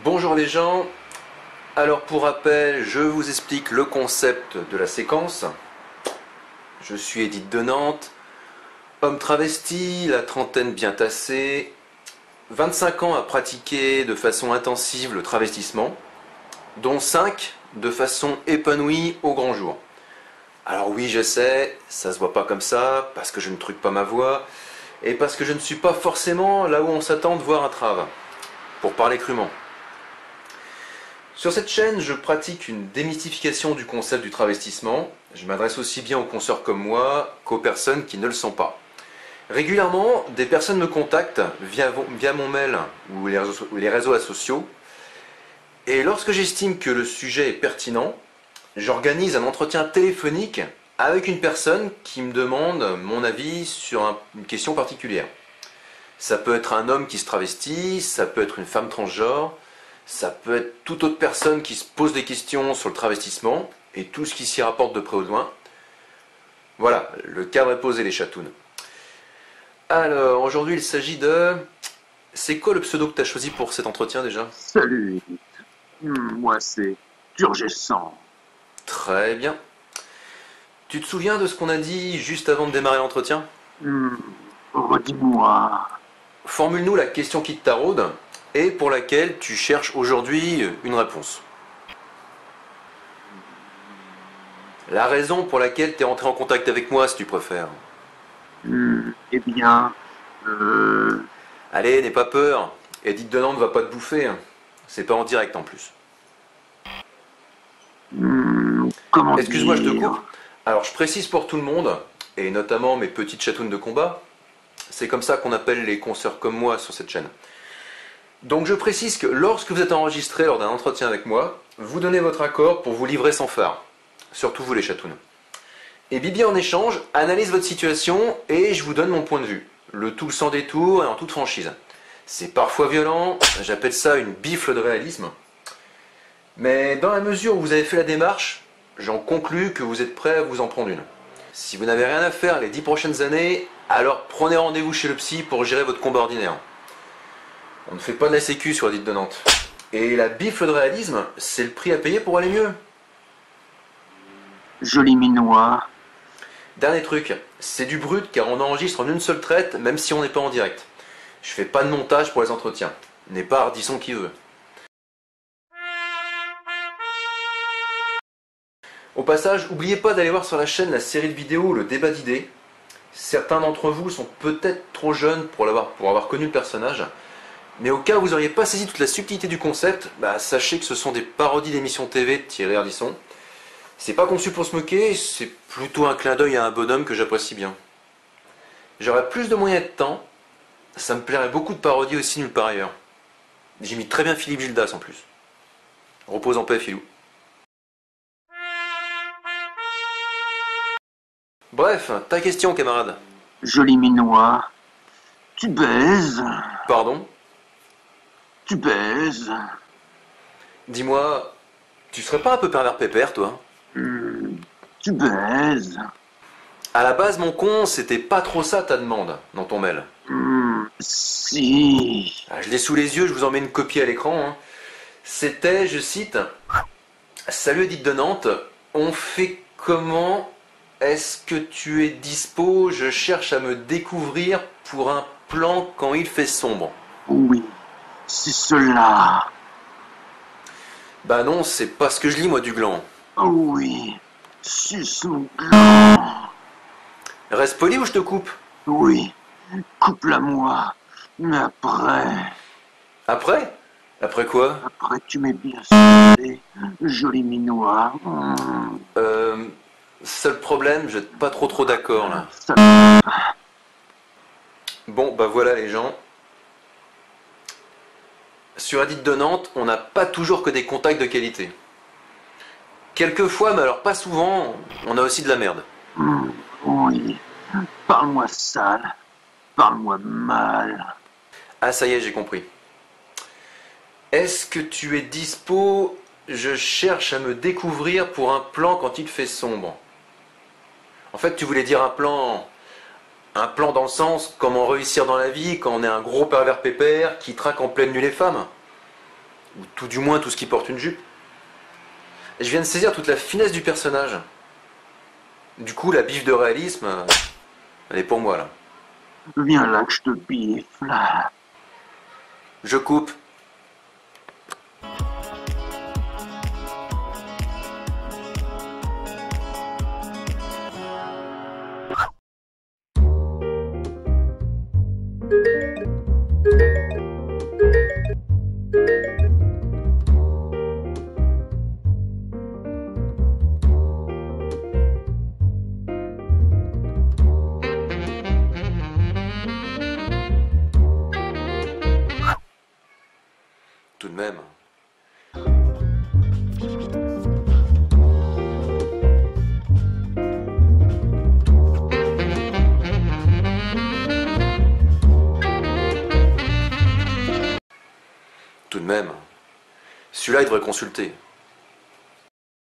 Bonjour les gens, alors pour rappel, je vous explique le concept de la séquence. Je suis Edith de Nantes, homme travesti, la trentaine bien tassée, 25 ans à pratiquer de façon intensive le travestissement, dont 5 de façon épanouie au grand jour. Alors oui, je sais, ça se voit pas comme ça, parce que je ne truque pas ma voix, et parce que je ne suis pas forcément là où on s'attend de voir un trave, pour parler crûment. Sur cette chaîne, je pratique une démystification du concept du travestissement. Je m'adresse aussi bien aux consoeurs comme moi qu'aux personnes qui ne le sont pas. Régulièrement, des personnes me contactent via mon mail ou les réseaux sociaux. Et lorsque j'estime que le sujet est pertinent, j'organise un entretien téléphonique avec une personne qui me demande mon avis sur une question particulière. Ça peut être un homme qui se travestit, ça peut être une femme transgenre, ça peut être toute autre personne qui se pose des questions sur le travestissement et tout ce qui s'y rapporte de près ou de loin. Voilà, le cadre est posé les chatounes. Alors, aujourd'hui il s'agit de... C'est quoi le pseudo que tu as choisi pour cet entretien déjà? Salut, moi c'est Turgescent. Très bien. Tu te souviens de ce qu'on a dit juste avant de démarrer l'entretien? Redis-moi. Formule-nous la question qui te taraude et pour laquelle tu cherches aujourd'hui une réponse. La raison pour laquelle tu es rentré en contact avec moi, si tu préfères. Eh bien, Allez, n'aie pas peur. Edith de Nantes ne va pas te bouffer. C'est pas en direct en plus. comment Excuse-moi, je te dire? coupe. Alors, je précise pour tout le monde, et notamment mes petites chatounes de combat, c'est comme ça qu'on appelle les consoeurs comme moi sur cette chaîne. Donc je précise que lorsque vous êtes enregistré lors d'un entretien avec moi, vous donnez votre accord pour vous livrer sans phare. Surtout vous les chatounes. Et Bibi en échange analyse votre situation et je vous donne mon point de vue. Le tout sans détour et en toute franchise. C'est parfois violent, j'appelle ça une bifle de réalisme. Mais dans la mesure où vous avez fait la démarche, j'en conclus que vous êtes prêt à vous en prendre une. Si vous n'avez rien à faire les 10 prochaines années, alors prenez rendez-vous chez le psy pour gérer votre combat ordinaire. On ne fait pas de la sécu sur Edith de Nantes. Et la bifle de réalisme, c'est le prix à payer pour aller mieux. Joli minois. Dernier truc, c'est du brut car on enregistre en une seule traite même si on n'est pas en direct. Je fais pas de montage pour les entretiens. N'est pas Ardisson qui veut. Au passage, n'oubliez pas d'aller voir sur la chaîne la série de vidéos Le débat d'idées. Certains d'entre vous sont peut-être trop jeunes pour avoir connu le personnage. Mais au cas où vous n'auriez pas saisi toute la subtilité du concept, sachez que ce sont des parodies d'émissions TV de Thierry Ardisson. C'est pas conçu pour se moquer, c'est plutôt un clin d'œil à un bonhomme que j'apprécie bien. J'aurais plus de moyens et de temps, ça me plairait beaucoup de parodier aussi nulle part ailleurs. J'imite très bien Philippe Gildas en plus. Repose en paix, Philou. Bref, ta question, camarade. Joli minois. Tu baises? Pardon? Tu baises? Dis-moi, tu serais pas un peu pervers pépère, toi? Tu baises? À la base, mon con, c'était pas trop ça ta demande, dans ton mail. Si. Je l'ai sous les yeux, je vous en mets une copie à l'écran. C'était, je cite, « Salut Edith de Nantes, on fait comment? Est-ce que tu es dispo? Je cherche à me découvrir pour un plan quand il fait sombre. » Oui, c'est cela. Bah non, c'est pas ce que je lis moi du gland. Oh oui, suce mon gland. Reste poli ou je te coupe? Oui, coupe-la moi. Mais après... Après? Après quoi? Après tu m'es bien sucé, joli minois. Seul problème, je suis pas trop d'accord là. Ça... Bon, bah voilà les gens. Sur Edith de Nantes, on n'a pas toujours que des contacts de qualité. Quelquefois, mais alors pas souvent, on a aussi de la merde. Oui, parle-moi sale, parle-moi mal. Ah ça y est, j'ai compris. Est-ce que tu es dispo? Je cherche à me découvrir pour un plan quand il fait sombre. En fait, tu voulais dire un plan dans le sens comment réussir dans la vie quand on est un gros pervers pépère qui traque en pleine nuit les femmes. Ou tout du moins tout ce qui porte une jupe. Et je viens de saisir toute la finesse du personnage. Du coup, la biffe de réalisme, elle est pour moi là. Viens là que je te biffe, là. Je coupe. Tout de même. Tout de même. Celui-là, il devrait consulter.